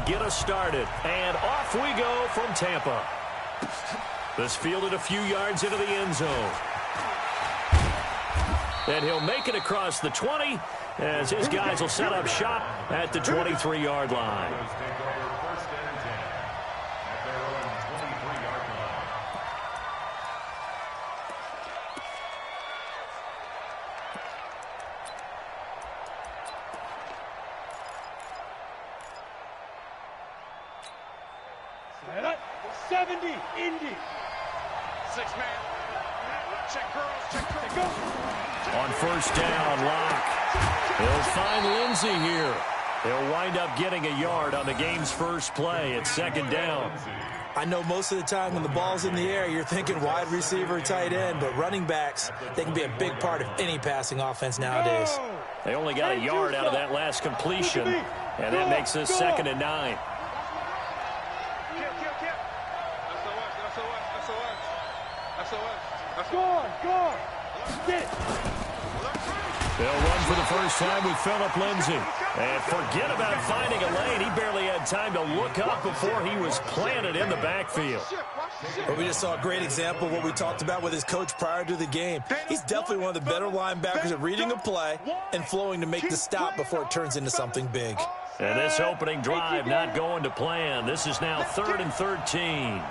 get us started. And off we go from Tampa. This fielded a few yards into the end zone. And he'll make it across the 20 as his guys will set up shop at the 23-yard line. Set up. 70, Indy. 6-man. Check girls, check girls. Go. On first down, Locke. He'll find Lindsey here. He'll wind up getting a yard on the game's first play at second down. I know most of the time when the ball's in the air, you're thinking wide receiver, tight end, but running backs, they can be a big part of any passing offense nowadays. They only got a yard out of that last completion, and that makes this 2nd and 9. Go on, go on. Get. They'll run for the first time with Phillip Lindsay. And forget about finding a lane. He barely had time to look up before he was planted in the backfield. But we just saw a great example of what we talked about with his coach prior to the game. He's definitely one of the better linebackers at reading a play and flowing to make the stop before it turns into something big. And this opening drive not going to plan. This is now 3rd and 13.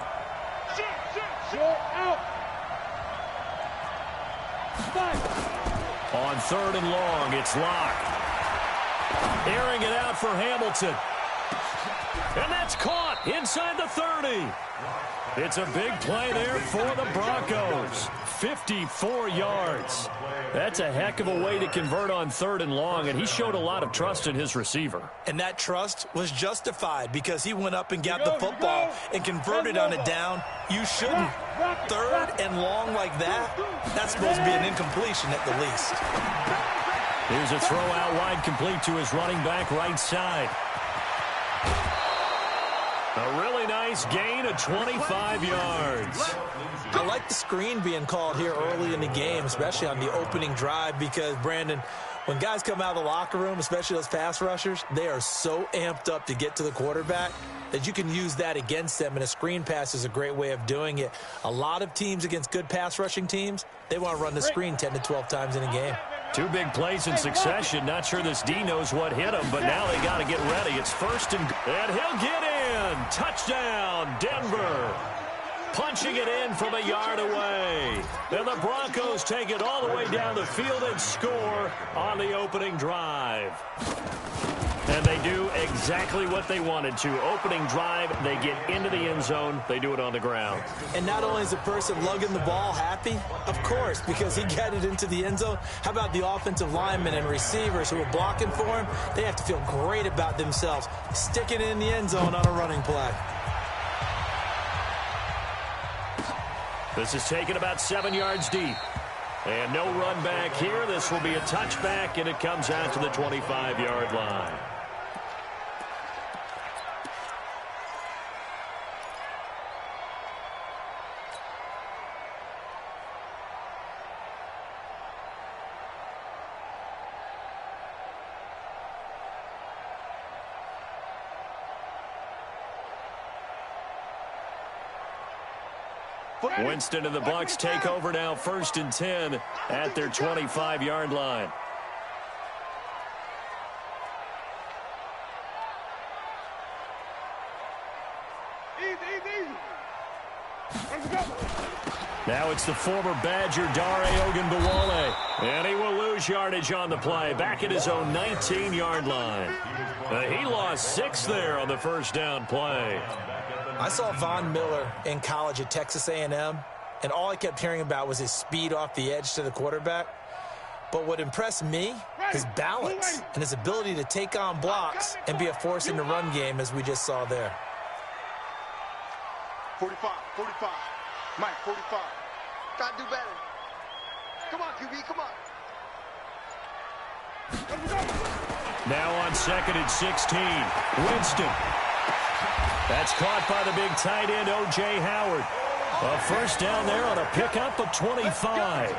Short out. On 3rd and long, it's Locke. Airing it out for Hamilton. And that's caught inside the 30. It's a big play there for the Broncos. 54 yards. That's a heck of a way to convert on 3rd and long, and he showed a lot of trust in his receiver. And that trust was justified because he went up and got the football and converted on a down. You shouldn't. 3rd and long like that, that's supposed to be an incompletion at the least. Here's a throw out wide complete to his running back right side. A really nice gain of 25 yards. I like the screen being called here early in the game, especially on the opening drive, because, Brandon, when guys come out of the locker room, especially those pass rushers, they are so amped up to get to the quarterback that you can use that against them, and a screen pass is a great way of doing it. A lot of teams against good pass rushing teams, they want to run the screen 10 to 12 times in a game. 2 big plays in succession. Not sure this D knows what hit him, but now they got to get ready. It's 1st and he'll get in. Touchdown, Denver. Punching it in from a yard away. And the Broncos take it all the way down the field and score on the opening drive. And they do exactly what they wanted to. Opening drive, they get into the end zone. They do it on the ground. And not only is the person lugging the ball happy, of course, because he got it into the end zone. How about the offensive linemen and receivers who are blocking for him? They have to feel great about themselves, sticking it in the end zone on a running play. This is taken about 7 yards deep. And no run back here. This will be a touchback, and it comes out to the 25-yard line. Winston and the Bucs take over now, 1st and 10 at their 25-yard line. Now it's the former Badger Dare Ogunbowale, and he will lose yardage on the play, back at his own 19-yard line. He lost 6 there on the first down play. I saw Von Miller in college at Texas A&M, and all I kept hearing about was his speed off the edge to the quarterback. But what impressed me, his balance and his ability to take on blocks and be a force in the run game, as we just saw there. 45, Mike, 45. Gotta do better. Come on, QB, come on. Now on 2nd and 16, Winston. That's caught by the big tight end, O.J. Howard. A first down there on a pickup of 25.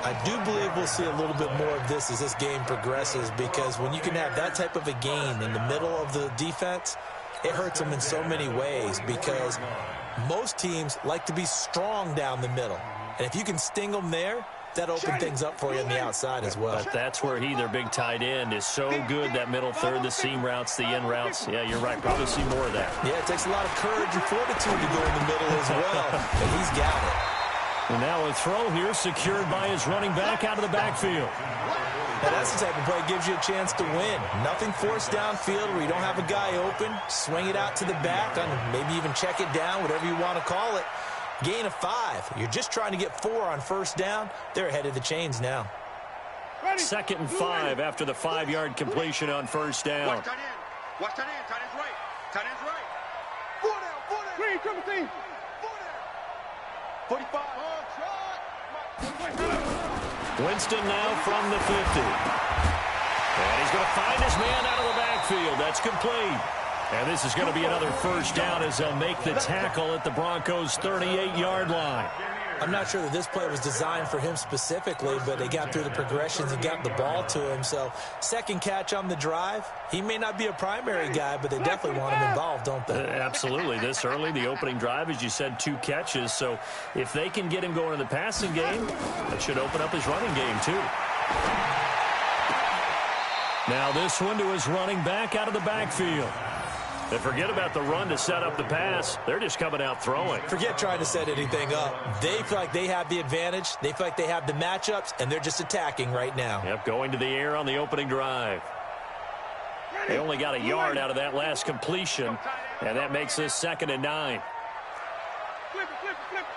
I do believe we'll see a little bit more of this as this game progresses, because when you can have that type of a gain in the middle of the defense, it hurts them in so many ways because most teams like to be strong down the middle. And if you can sting them there, that opens things up for you on the outside as well. But that's where their big tight end, is so good, that middle third, the seam routes, the in routes. Yeah, you're right. Probably see more of that. Yeah, it takes a lot of courage and fortitude to go in the middle as well, but he's got it. And now a throw here secured by his running back out of the backfield. Now that's the type of play that gives you a chance to win. Nothing forced downfield where you don't have a guy open. Swing it out to the back, and maybe even check it down, whatever you want to call it. Gain of 5. You're just trying to get 4 on first down. They're ahead of the chains now. 2nd and 5 after the 5-yard completion on first down. Watch tight end. Watch tight end. Tight end's right. Tight end's right. 4 down. 4 down. Green, triple team. 4 down. 45. Winston now from the 50. And he's going to find his man out of the backfield. That's complete. And this is going to be another first down as they'll make the tackle at the Broncos' 38-yard line. I'm not sure that this play was designed for him specifically, but they got through the progressions and got the ball to him. So, second catch on the drive. He may not be a primary guy, but they definitely want him involved, don't they? Absolutely. This early, the opening drive, as you said, 2 catches. So, if they can get him going in the passing game, that should open up his running game, too. Now this one to his running back out of the backfield. And forget about the run to set up the pass. They're just coming out throwing. Forget trying to set anything up. They feel like they have the advantage. They feel like they have the matchups, and they're just attacking right now. Yep, going to the air on the opening drive. They only got a yard out of that last completion, and that makes this 2nd and 9. Flip it, flip it, flip it.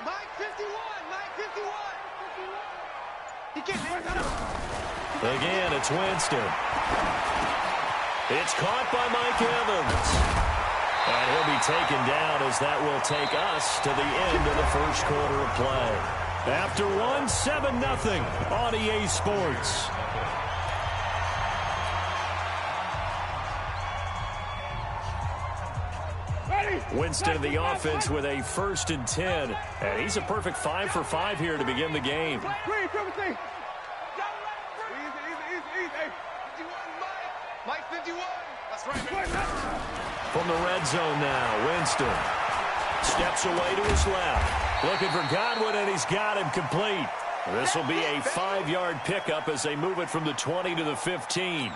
Mike 51. Mike 51. He gets it. Again, it's Winston. It's caught by Mike Evans. And he'll be taken down as that will take us to the end of the first quarter of play. After 7-0 on EA Sports. Winston in the offense with a 1st and 10. And he's a perfect 5 for 5 here to begin the game. Green, triple team. Mike 51. That's right, man. From the red zone now, Winston steps away to his left. Looking for Godwin, and he's got him complete. This will be a 5-yard pickup as they move it from the 20 to the 15.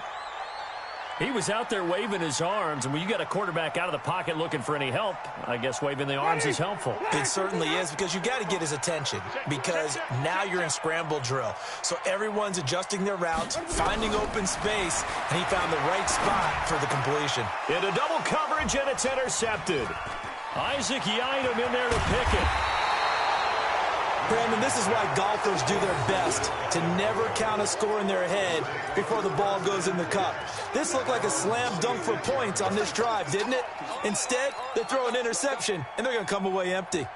He was out there waving his arms, and when you got a quarterback out of the pocket looking for any help, I guess waving the arms is helpful. It certainly is, because you got to get his attention, because now you're in scramble drill. So everyone's adjusting their routes, finding open space, and he found the right spot for the completion. Into double coverage, and it's intercepted. Isaac Yiadom in there to pick it. Brandon, this is why golfers do their best to never count a score in their head before the ball goes in the cup. This looked like a slam dunk for points on this drive, didn't it? Instead, they throw an interception, and they're going to come away empty.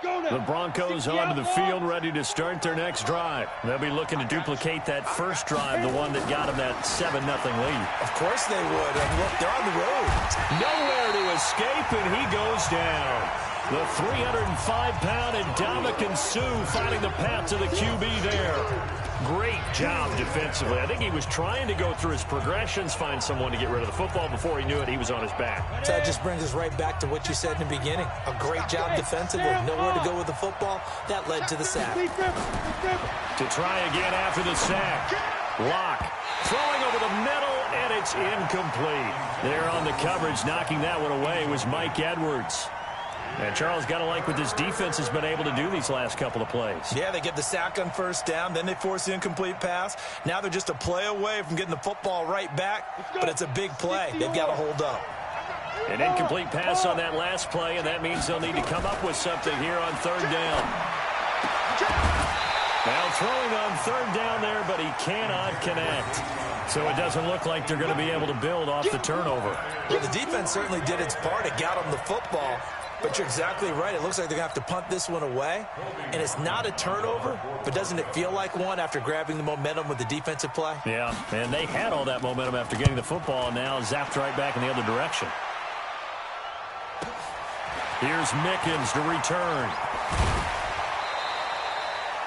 The Broncos onto the field, ready to start their next drive. They'll be looking to duplicate that first drive, the one that got them that 7-0 lead. Of course they would. And look, they're on the road. Nowhere to escape, and he goes down. The 305-pound Ndamukong Suh finding the path to the QB there. Great job defensively. I think he was trying to go through his progressions, find someone to get rid of the football. Before he knew it, he was on his back. So that just brings us right back to what you said in the beginning. A great job defensively. Nowhere to go with the football. That led to the sack. To try again after the sack. Locke throwing over the middle, and it's incomplete. There on the coverage, knocking that one away was Mike Edwards. And Charles, got to like what this defense has been able to do these last couple of plays. Yeah, they get the sack on first down, then they force the incomplete pass. Now they're just a play away from getting the football right back, but it's a big play. They've got to hold up. An incomplete pass on that last play, and that means they'll need to come up with something here on 3rd down. Now throwing on 3rd down there, but he cannot connect. So it doesn't look like they're going to be able to build off the turnover. Well, the defense certainly did its part. It got them the football. But you're exactly right. It looks like they're going to have to punt this one away. And it's not a turnover, but doesn't it feel like one after grabbing the momentum with the defensive play? Yeah, and they had all that momentum after getting the football, and now zapped right back in the other direction. Here's Mickens to return.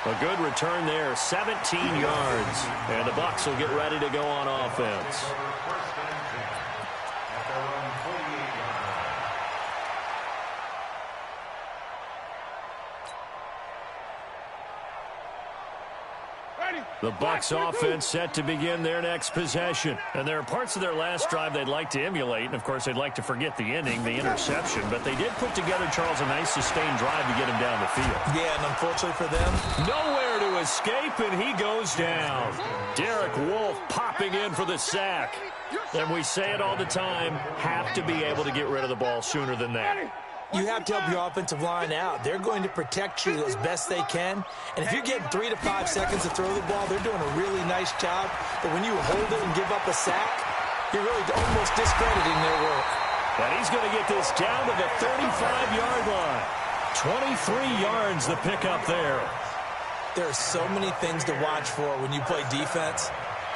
A good return there, 17 yards. And the Bucs will get ready to go on offense. The Bucs offense set to begin their next possession. And there are parts of their last drive they'd like to emulate. And, of course, they'd like to forget the ending, the interception. But they did put together, Charles, a nice sustained drive to get him down the field. Yeah, and unfortunately for them, nowhere to escape, and he goes down. Derek Wolfe popping in for the sack. And we say it all the time, have to be able to get rid of the ball sooner than that. You have to help your offensive line out. They're going to protect you as best they can. And if you're getting 3 to 5 seconds to throw the ball, they're doing a really nice job. But when you hold it and give up a sack, you're really almost discrediting their work. And he's going to get this down to the 35-yard line. 23 yards the pickup there. There are so many things to watch for when you play defense.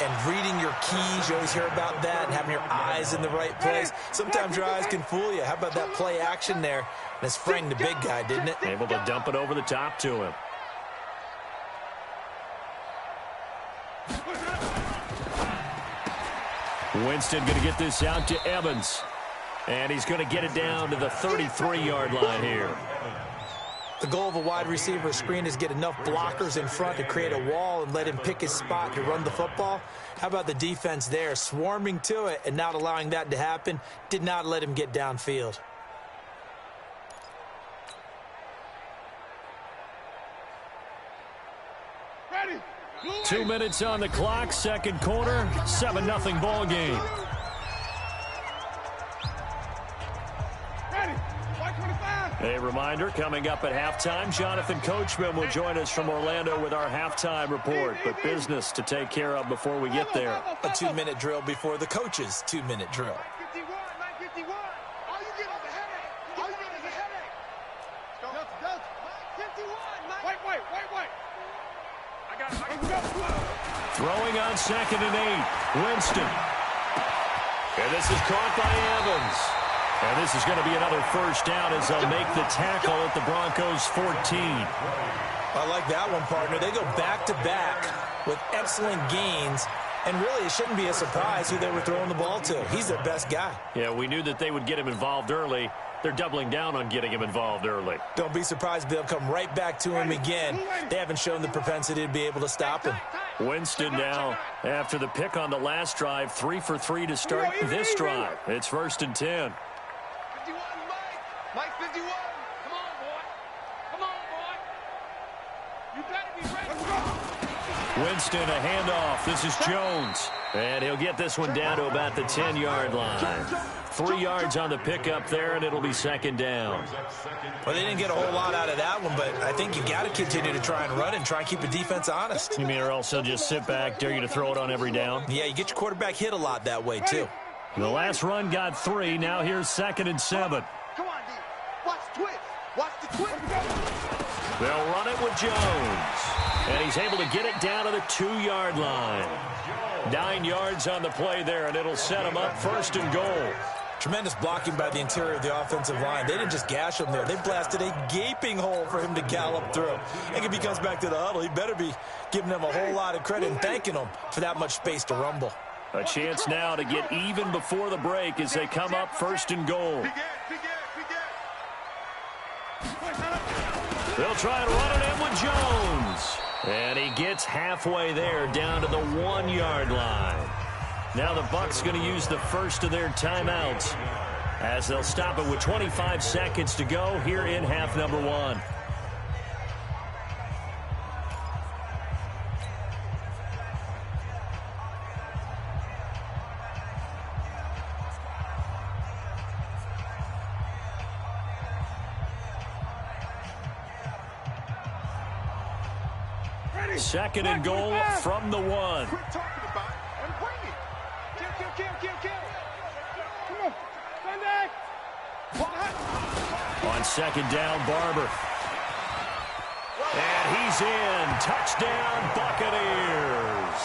And reading your keys, you always hear about that, and having your eyes in the right place. Sometimes your eyes can fool you. How about that play action there? And it sprang the big guy, didn't it? Able to dump it over the top to him. Winston going to get this out to Evans. And he's going to get it down to the 33-yard line here. The goal of a wide receiver screen is get enough blockers in front to create a wall and let him pick his spot to run the football. How about the defense there, swarming to it and not allowing that to happen? Did not let him get downfield. Ready. 2 minutes on the clock, second quarter, 7-0 ball game. A reminder, coming up at halftime, Jonathan Coachman will join us from Orlando with our halftime report. But business to take care of before we get there. A 2-minute drill before the coach's 2-minute drill. Throwing on 2nd and 8, Winston. And this is caught by Evans. And this is going to be another first down as they'll make the tackle at the Broncos' 14. I like that one, partner. They go back-to-back with excellent gains. And really, it shouldn't be a surprise who they were throwing the ball to. He's their best guy. Yeah, we knew that they would get him involved early. They're doubling down on getting him involved early. Don't be surprised if they'll come right back to him again. They haven't shown the propensity to be able to stop him. Winston now, after the pick on the last drive, 3 for 3 to start this drive. It's 1st and 10. 51, Mike 51. Come on, boy. Come on, boy. You better be ready. Winston, a handoff. This is Jones. And he'll get this one down to about the 10-yard line. 3 yards on the pickup there, and it'll be 2nd down. Well, they didn't get a whole lot out of that one, but I think you got to continue to try and run and try and keep the defense honest. You mean or else they'll just sit back, dare you to throw it on every down? Yeah, you get your quarterback hit a lot that way, too. The last run got 3. Now here's 2nd and 7. Come on, D. Watch the twist. Watch the twist. They'll run it with Jones. And he's able to get it down to the 2-yard line. 9 yards on the play there, and it'll set him up 1st and goal. Tremendous blocking by the interior of the offensive line. They didn't just gash him there. They blasted a gaping hole for him to gallop through. I think if he comes back to the huddle, he better be giving them a whole lot of credit and thanking them for that much space to rumble. A chance now to get even before the break as they come up 1st and goal. They'll try and run it in with Jones. And he gets halfway there down to the 1-yard line. Now the Bucs going to use the first of their timeouts as they'll stop it with 25 seconds to go here in half number 1. Second and goal from the 1. Quit talking about it and bring it. Kill. Come on. Sunday. On 2nd down, Barber. And he's in. Touchdown, Buccaneers.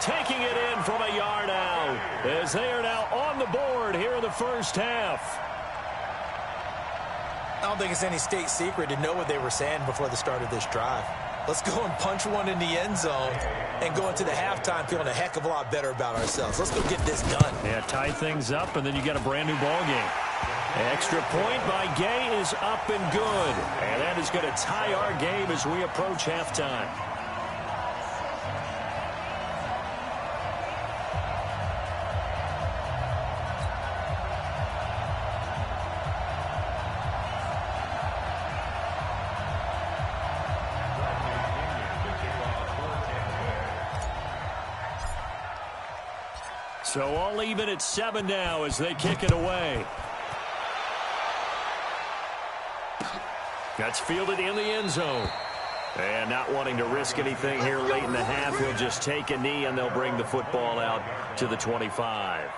Taking it in from a yard out as they are now on the board here in the first half. I don't think it's any state secret to know what they were saying before the start of this drive. Let's go and punch one in the end zone and go into the halftime feeling a heck of a lot better about ourselves. Let's go get this done. Yeah, tie things up, and then you get a brand new ball game. Extra point by Gay is up and good. And that is going to tie our game as we approach halftime. So all even at 7 now as they kick it away. That's fielded in the end zone. And not wanting to risk anything here late in the half, he'll just take a knee and they'll bring the football out to the 25.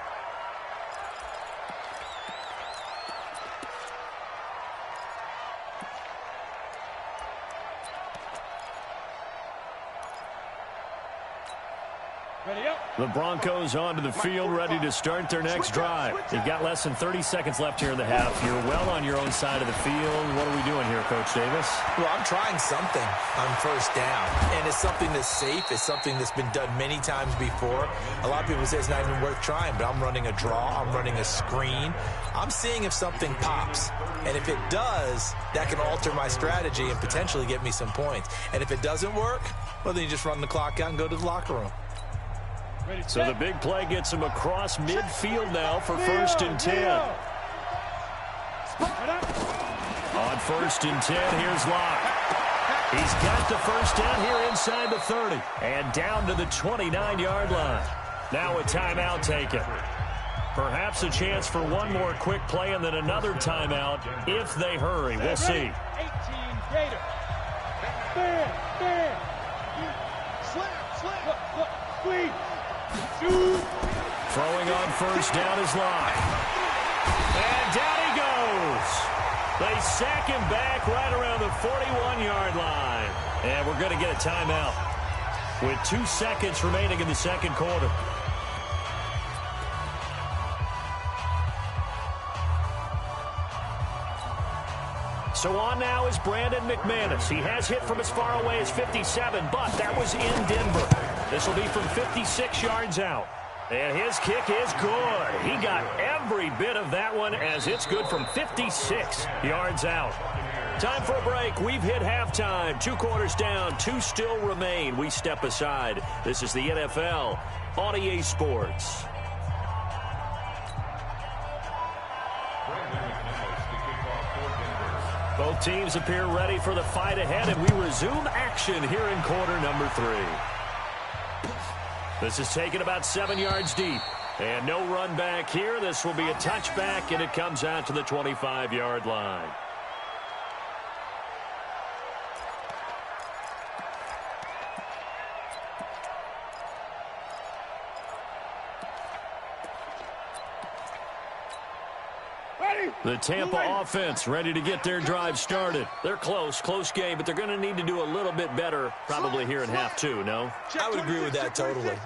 The Broncos onto the field, ready to start their next drive. They've got less than 30 seconds left here in the half. You're well on your own side of the field. What are we doing here, Coach Davis? Well, I'm trying something on first down, and it's something that's safe. It's something that's been done many times before. A lot of people say it's not even worth trying, but I'm running a draw. I'm running a screen. I'm seeing if something pops, and if it does, that can alter my strategy and potentially get me some points. And if it doesn't work, well, then you just run the clock out and go to the locker room. So the big play gets him across midfield now for 1st and 10. On 1st and 10, here's Locke. He's got the first down here inside the 30 and down to the 29-yard line. Now a timeout taken. Perhaps a chance for one more quick play and then another timeout if they hurry. We'll see. 18 Gator. Stand. Slam. Look, squeeze. Throwing on first down is Locke. And down he goes. They sack him back right around the 41-yard line. And we're going to get a timeout with 2 seconds remaining in the second quarter. So on now is Brandon McManus. He has hit from as far away as 57, but that was in Denver. This will be from 56 yards out. And his kick is good. He got every bit of that one as it's good from 56 yards out. Time for a break. We've hit halftime. 2 quarters down. 2 still remain. We step aside. This is the NFL on EA Sports. Both teams appear ready for the fight ahead, and we resume action here in quarter number 3. This is taken about 7 yards deep. And no run back here. This will be a touchback, and it comes out to the 25-yard line. The Tampa offense ready to get their drive started. They're close game, but they're going to need to do a little bit better probably here in half 2, no? I would agree with that totally.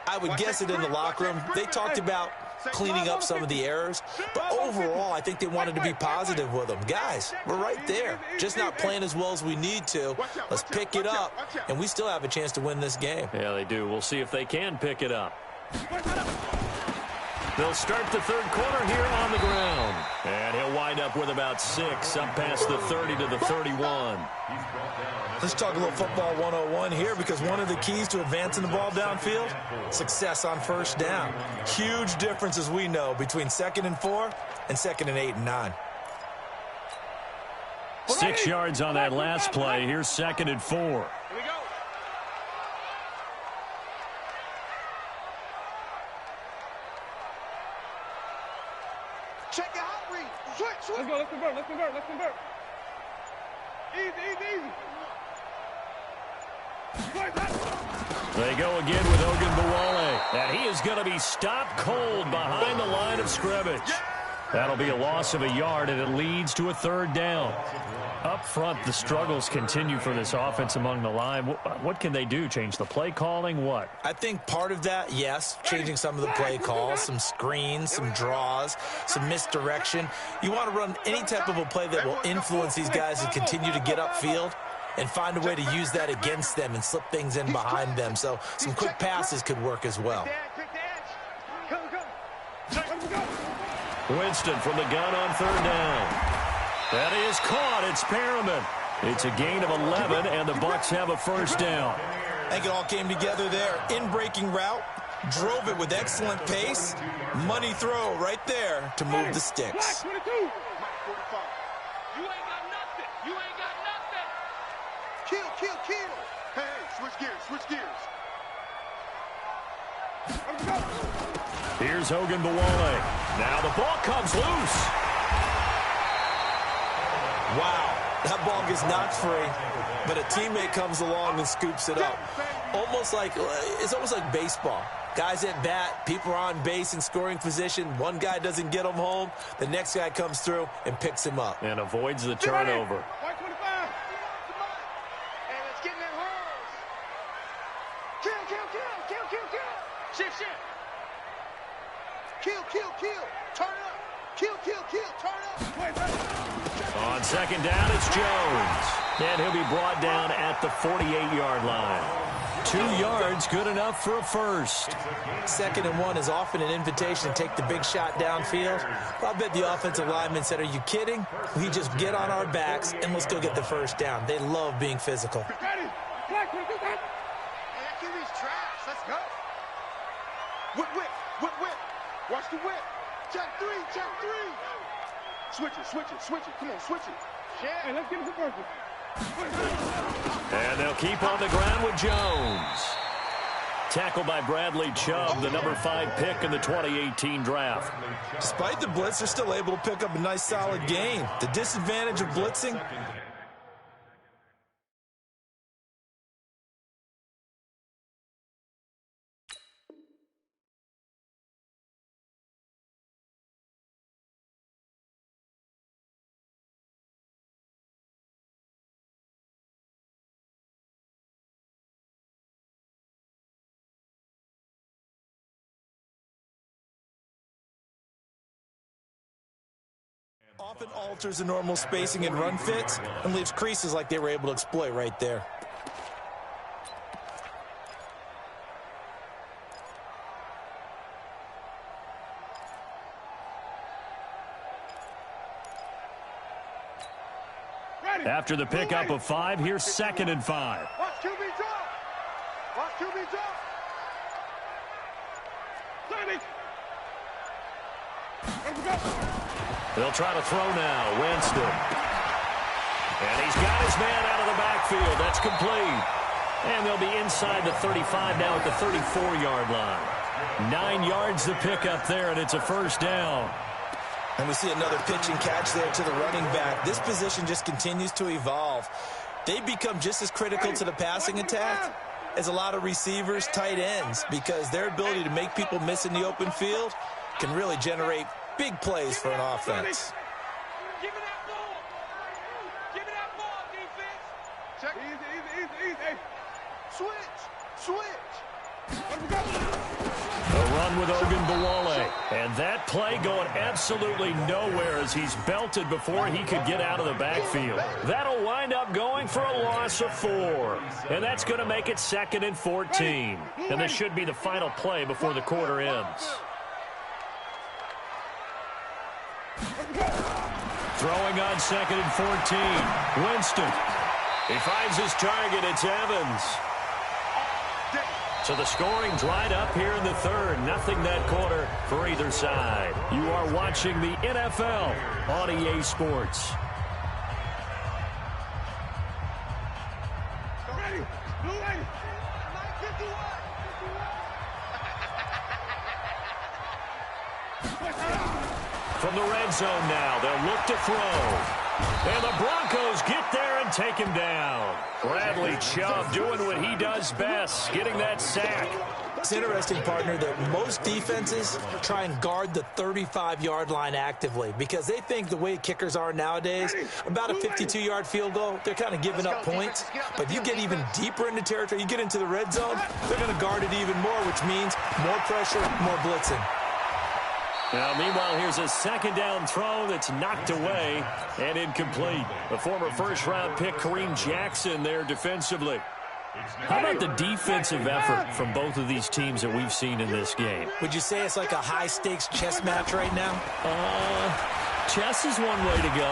I would guess it in the locker room. They talked about cleaning up some of the errors, but overall, I think they wanted to be positive with them. Guys, we're right there. Just not playing as well as we need to. Let's pick it up, and we still have a chance to win this game. Yeah, they do. We'll see if they can pick it up. They'll start the third quarter here on the ground. And he'll wind up with about 6, up past the 30 to the 31. Let's talk a little football 101 here, because one of the keys to advancing the ball downfield, success on first down. Huge difference, as we know, between 2nd and 4 and 2nd and 8 and 9. 6 yards on that last play. Here's 2nd and 4. Here we go. Check your hot read. Switch. Let's go. Let's convert. Easy. They go again with Ogunbowale. And he is going to be stopped cold behind the line of scrimmage. That'll be a loss of a yard, and it leads to a 3rd down. Up front, the struggles continue for this offense among the line. What can they do? Change the play calling? What? I think part of that, yes, changing some of the play calls, some screens, some draws, some misdirection. You want to run any type of a play that will influence these guys and continue to get upfield. and find a way to use that against them and slip things in behind them. So some quick passes could work as well. Winston from the gun on third down. That is caught. It's Perriman. It's a gain of 11, and the Bucs have a first down. I think it all came together there. In-breaking route, drove it with excellent pace. Money throw right there to move the sticks. You ain't got nothing. You ain't got nothing. Kill, kill, kill. Hey, switch gears, switch gears. Here's Hogan Bawale. Now the ball comes loose. Wow, that ball gets knocked free, but a teammate comes along and scoops it up. It's almost like baseball. Guys at bat, people are on base in scoring position. One guy doesn't get him home. The next guy comes through and picks him up. And avoids the turnover. Hey, let's get in that holes. Kill, kill, kill, kill, kill, kill. Shift, shift. Kill, kill, kill. Turn up. Kill, kill, kill. Turn up. On second down, it's Jones. And he'll be brought down at the 48-yard line. 2 yards, good enough for a first. 2nd and 1 is often an invitation to take the big shot downfield. But I bet the offensive lineman said, are you kidding? We just get on our backs and let's go get the first down. They love being physical. Hey, that QB's trash. Let's go. Whip, whip, whip, whip. Watch the whip. Check three, check three. Switch it, switch it, switch it. Come on, switch it. Yeah. Hey, let's get it for purpose. And they'll keep on the ground with Jones. Tackled by Bradley Chubb, the number 5 pick in the 2018 draft. Despite the blitz, they're still able to pick up a nice solid gain. The disadvantage of blitzing, often alters the normal spacing and run fits and leaves creases like they were able to exploit right there. After the pickup of 5, here's 2nd and 5. Watch QB drop. Watch QB drop. They'll try to throw now. Winston. And he's got his man out of the backfield. That's complete. And they'll be inside the 35 now at the 34-yard line. 9 yards to pick up there, and it's a first down. And we see another pitch and catch there to the running back. This position just continues to evolve. They become just as critical to the passing attack as a lot of receivers, tight ends, because their ability to make people miss in the open field can really generate big plays for an offense. Give me that ball. Give me that ball, defense. Check. Easy. Switch. A run with Hogan Bawale. And that play going absolutely nowhere as he's belted before he could get out of the backfield. That'll wind up going for a loss of 4. And that's going to make it 2nd and 14. And this should be the final play before the quarter ends. Throwing on 2nd and 14. Winston. He finds his target. It's Evans. So the scoring dried up here in the 3rd. Nothing that quarter for either side. You are watching the NFL on EA Sports. From the red zone now, they'll look to throw. And the Broncos get there and take him down. Bradley Chubb doing what he does best, getting that sack. It's interesting, partner, that most defenses try and guard the 35-yard line actively because they think the way kickers are nowadays, about a 52-yard field goal, they're kind of giving up points. But you get even deeper into territory, you get into the red zone, they're going to guard it even more, which means more pressure, more blitzing. Now, meanwhile, here's a second down throw that's knocked away and incomplete. The former first-round pick, Kareem Jackson, there defensively. How about the defensive effort from both of these teams that we've seen in this game? Would you say it's like a high-stakes chess match right now? Chess is one way to go.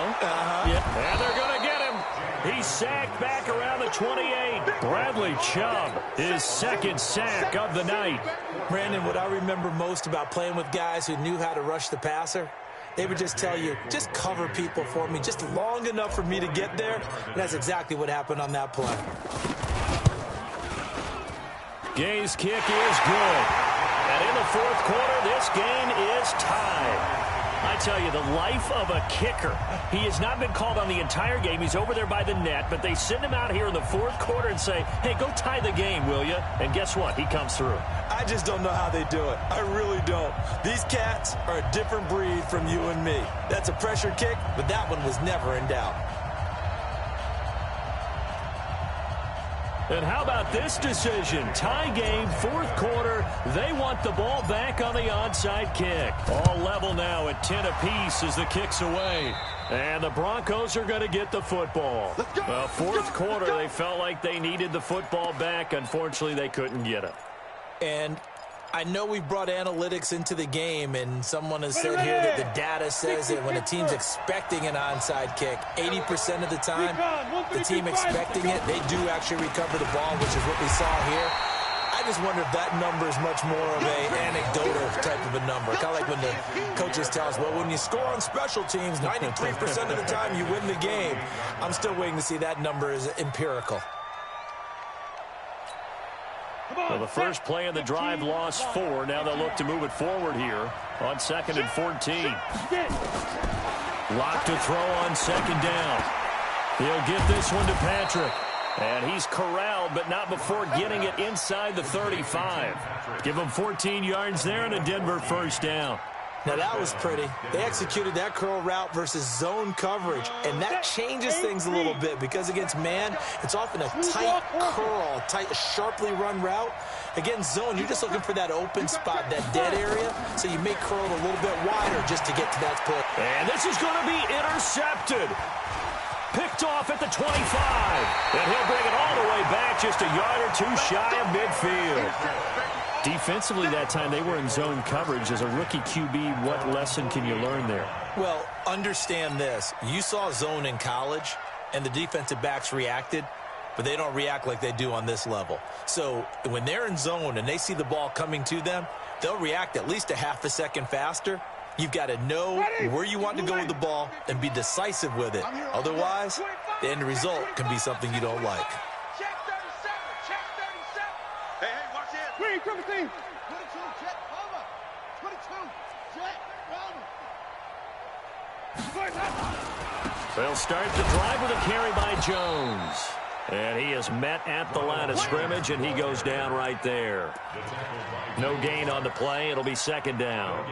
Yeah. And they're going to get him. He's sacked back around the 28. Bradley Chubb, his second sack of the night. Brandon, what I remember most about playing with guys who knew how to rush the passer, they would just tell you, just cover people for me, just long enough for me to get there. And that's exactly what happened on that play. Gay's kick is good. And in the fourth quarter, this game is tied. I tell you, the life of a kicker. He has not been called on the entire game. He's over there by the net, but they send him out here in the fourth quarter and say, hey, go tie the game, will you? And guess what? He comes through. I just don't know how they do it. I really don't. These cats are a different breed from you and me. That's a pressure kick, but that one was never in doubt. And how about this decision? Tie game, fourth quarter. They want the ball back on the onside kick. All level now at 10 apiece as the kick's away. And the Broncos are going to get the football. Well, fourth quarter, they felt like they needed the football back. Unfortunately, they couldn't get it. And I know we brought analytics into the game, and someone has said here that the data says that when a team's expecting an onside kick, 80% of the time, the team expecting it, they do actually recover the ball, which is what we saw here. I just wonder if that number is much more of an anecdotal type of a number. Kind of like when the coaches tell us, well, when you score on special teams, 93% of the time you win the game. I'm still waiting to see that number is empirical. Well, the first play of the drive lost 4. Now they'll look to move it forward here on 2nd and 14. Lock to throw on 2nd down. He'll get this one to Patrick. And he's corralled, but not before getting it inside the 35. Give him 14 yards there and a Denver first down. Now, that was pretty. They executed that curl route versus zone coverage, and that changes things a little bit because against man, it's often a tight curl, tight, sharply run route. Against zone, you're just looking for that open spot, that dead area, so you may curl it a little bit wider just to get to that point. And this is going to be intercepted. Picked off at the 25. And he'll bring it all the way back just a yard or two shy of midfield. Defensively that time, they were in zone coverage. As a rookie QB, what lesson can you learn there? Well, understand this. You saw zone in college, and the defensive backs reacted, but they don't react like they do on this level. So when they're in zone and they see the ball coming to them, they'll react at least a half a second faster. You've got to know where you want to go with the ball and be decisive with it. Otherwise, the end result can be something you don't like. Triple team. 22, jet, over. 22, jet, run. They'll start the drive with a carry by Jones. And he is met at the line of scrimmage, and he goes down right there. No gain on the play. It'll be 2nd down.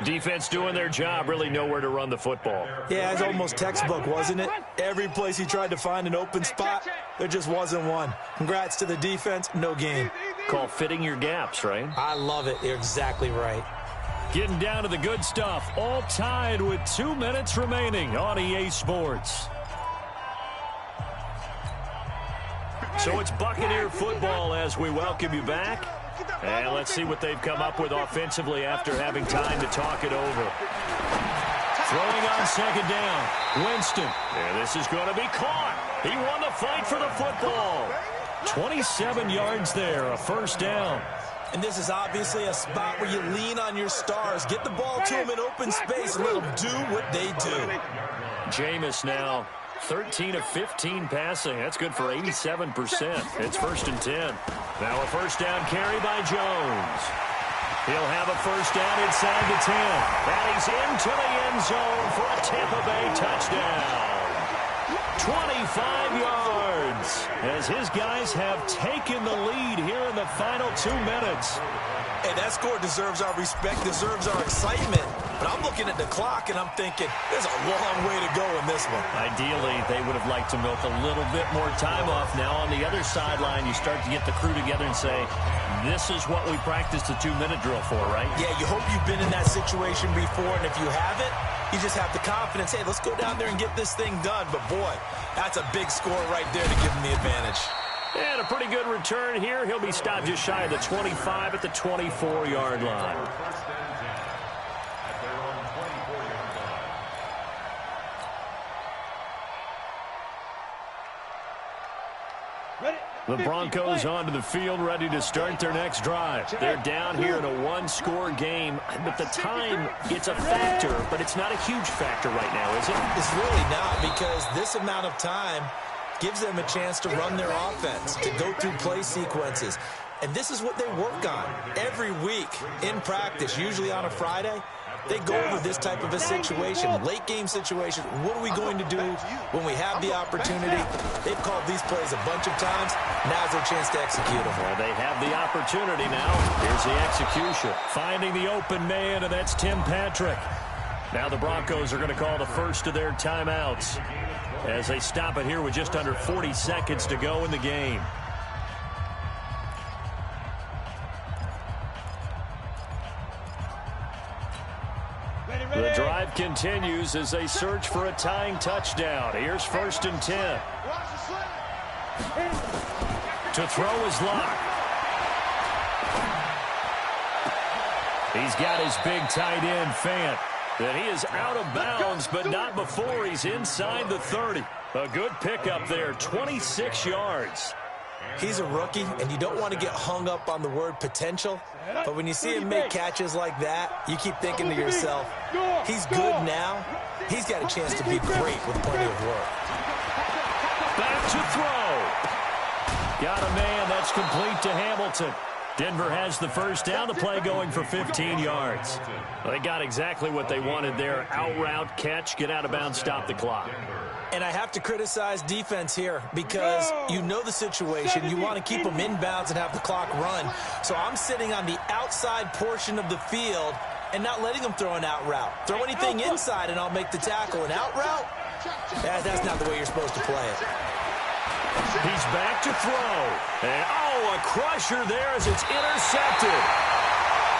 Defense doing their job, really nowhere to run the football. Yeah, it's almost textbook, wasn't it? Every place he tried to find an open spot, there just wasn't one. Congrats to the defense, no gain. Call fitting your gaps, right? I love it. You're exactly right. Getting down to the good stuff. All tied with 2 minutes remaining on EA Sports. So it's Buccaneer football as we welcome you back. And let's see what they've come up with offensively after having time to talk it over. Throwing on 2nd down. Winston. And this is going to be caught. He won the fight for the football. 27 yards there, a first down. And this is obviously a spot where you lean on your stars. Get the ball to them in open space and let them do what they do. Jameis now 13 of 15 passing. That's good for 87%. It's 1st and 10. Now a first down carry by Jones. He'll have a first down inside the 10. And he's into the end zone for a Tampa Bay touchdown. 25 yards as his guys have taken the lead here in the final 2 minutes. Hey, that score deserves our respect, deserves our excitement. But I'm looking at the clock, and I'm thinking, there's a long way to go in this one. Ideally, they would have liked to milk a little bit more time off. Now on the other sideline, you start to get the crew together and say, this is what we practiced the 2-minute drill for, right? Yeah, you hope you've been in that situation before, and if you haven't, you just have the confidence, hey, let's go down there and get this thing done. But, boy, that's a big score right there to give them the advantage. And a pretty good return here. He'll be stopped just shy of the 25 at the 24-yard line. The Broncos onto the field, ready to start their next drive. They're down here in a one-score game, but the time, it's a factor, but it's not a huge factor right now, is it? It's really not, because this amount of time gives them a chance to run their offense, to go through play sequences. And this is what they work on every week in practice, usually on a Friday. They go over this type of a situation, late-game situation. What are we going to do when we have the opportunity? They've called these plays a bunch of times. Now's their chance to execute them. Well, they have the opportunity now. Here's the execution. Finding the open man, and that's Tim Patrick. Now the Broncos are going to call the first of their timeouts as they stop it here with just under 40 seconds to go in the game. The drive continues as they search for a tying touchdown. Here's 1st and 10. To throw is Locke. He's got his big tight end, Fant. And he is out of bounds, but not before he's inside the 30. A good pickup there, 26 yards. He's a rookie, and you don't want to get hung up on the word potential. But when you see him make catches like that, you keep thinking to yourself, he's good now. He's got a chance to be great with plenty of work. Back to throw. Got a man. That's complete to Hamilton. Denver has the first down. The play going for 15 yards. Well, they got exactly what they wanted there. Out route, catch, get out of bounds, stop the clock. And I have to criticize defense here because you know the situation. You want to keep them inbounds and have the clock run. So I'm sitting on the outside portion of the field and not letting them throw an out route. Throw anything inside and I'll make the tackle. An out route? That's not the way you're supposed to play it. He's back to throw. And, a crusher there as it's intercepted.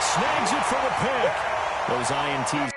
Snags it for the pick. Those INTs.